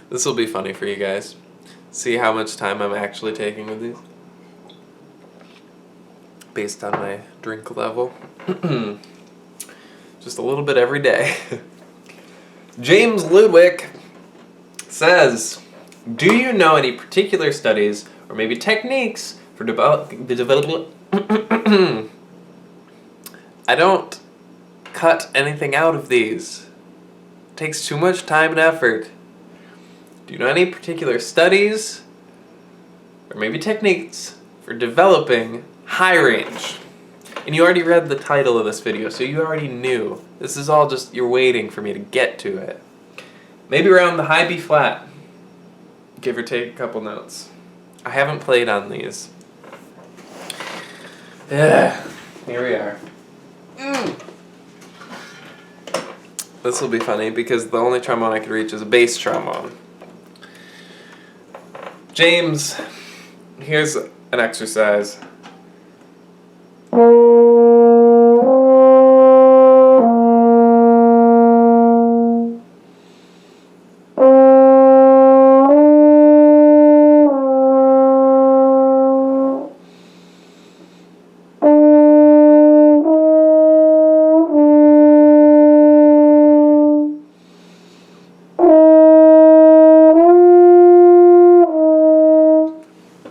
This will be funny for you guys. See how much time I'm actually taking with these? Based on my drink level. Just a little bit every day. James Ludwig says, do you know any particular studies or maybe techniques for developing... I don't cut anything out of these. It takes too much time and effort. Do you know any particular studies or maybe techniques for developing high range? And you already read the title of this video, so you already knew. This is all just, you're waiting for me to get to it. Maybe around the high B flat, give or take a couple notes. I haven't played on these. Yeah, here we are. This will be funny because the only trombone I could reach is a bass trombone. James, here's an exercise.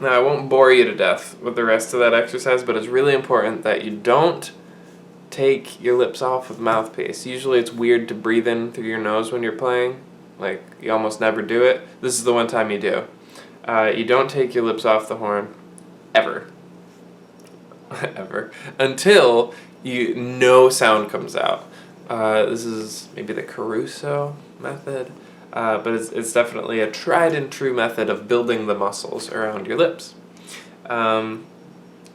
Now, I won't bore you to death with the rest of that exercise, but it's really important that you don't take your lips off with the mouthpiece. Usually it's weird to breathe in through your nose when you're playing. Like, you almost never do it. This is the one time you do. You don't take your lips off the horn, ever. Ever. Until no sound comes out. This is maybe the Caruso method. But it's definitely a tried and true method of building the muscles around your lips.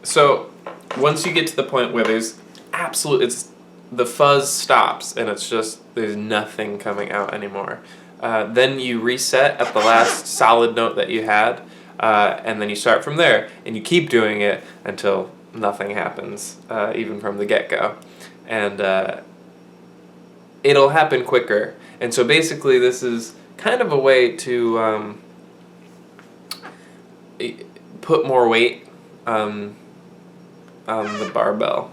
So once you get to the point where there's the fuzz stops and it's just, there's nothing coming out anymore. Then you reset at the last solid note that you had, and then you start from there, and you keep doing it until nothing happens, even from the get-go. And it'll happen quicker. And so basically this is kind of a way to put more weight on the barbell.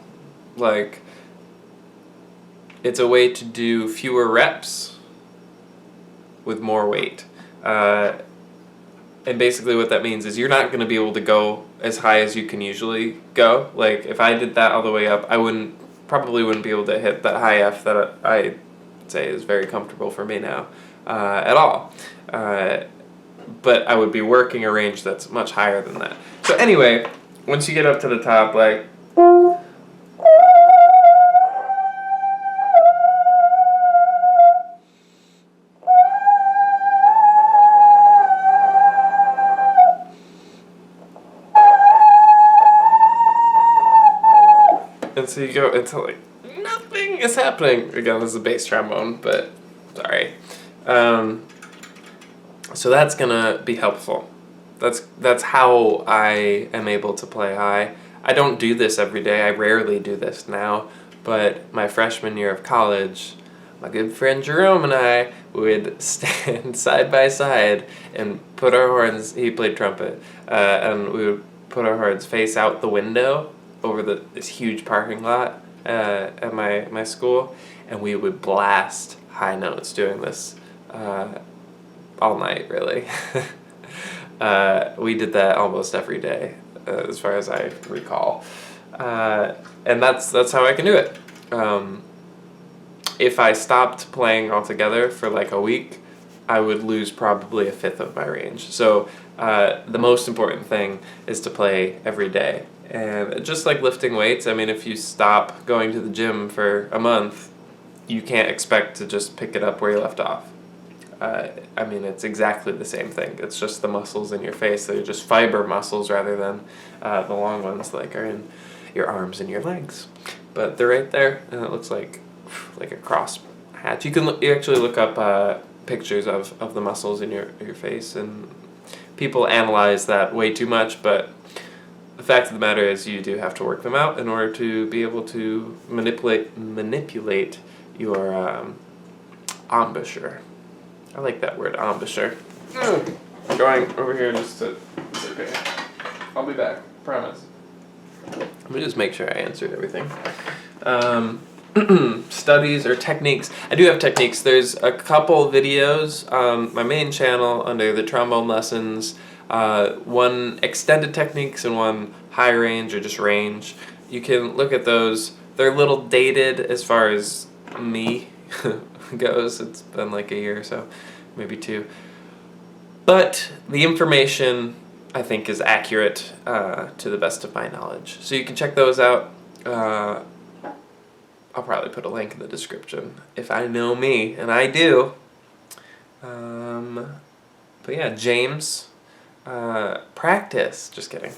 Like, it's a way to do fewer reps with more weight. And basically what that means is you're not going to be able to go as high as you can usually go. Like, if I did that all the way up, I probably wouldn't be able to hit that high F that I say is very comfortable for me now at all. But I would be working a range that's much higher than that. So anyway, once you get up to the top, like... And so you go until like nothing is happening. Again, this is a bass trombone, but sorry. So that's gonna be helpful. That's how I am able to play high. I don't do this every day. I rarely do this now. But my freshman year of college, my good friend Jerome and I would stand side by side and put our horns. He played trumpet, and we would put our horns face out the window over this huge parking lot at my school, and we would blast high notes doing this all night, really. We did that almost every day, as far as I recall. And that's how I can do it. If I stopped playing altogether for like a week, I would lose probably a fifth of my range. So the most important thing is to play every day. And just like lifting weights, I mean, if you stop going to the gym for a month, you can't expect to just pick it up where you left off. I mean, it's exactly the same thing. It's just the muscles in your face. They're just fiber muscles rather than the long ones like are in your arms and your legs. But they're right there, and it looks like a cross hatch. You actually look up pictures of the muscles in your face, and people analyze that way too much, but the fact of the matter is you do have to work them out in order to be able to manipulate your embouchure. I like that word, embouchure. I'm going over here just to... It's okay. I'll be back. Promise. Let me just make sure I answered everything. Studies or techniques. I do have techniques. There's a couple videos on my main channel under the trombone lessons. One extended techniques and one high range or just range. You can look at those. They're a little dated as far as me goes. It's been like a year or so, maybe 2. But the information, I think, is accurate to the best of my knowledge. So you can check those out. I'll probably put a link in the description if I know me, and I do. But yeah, James, practice. Just kidding.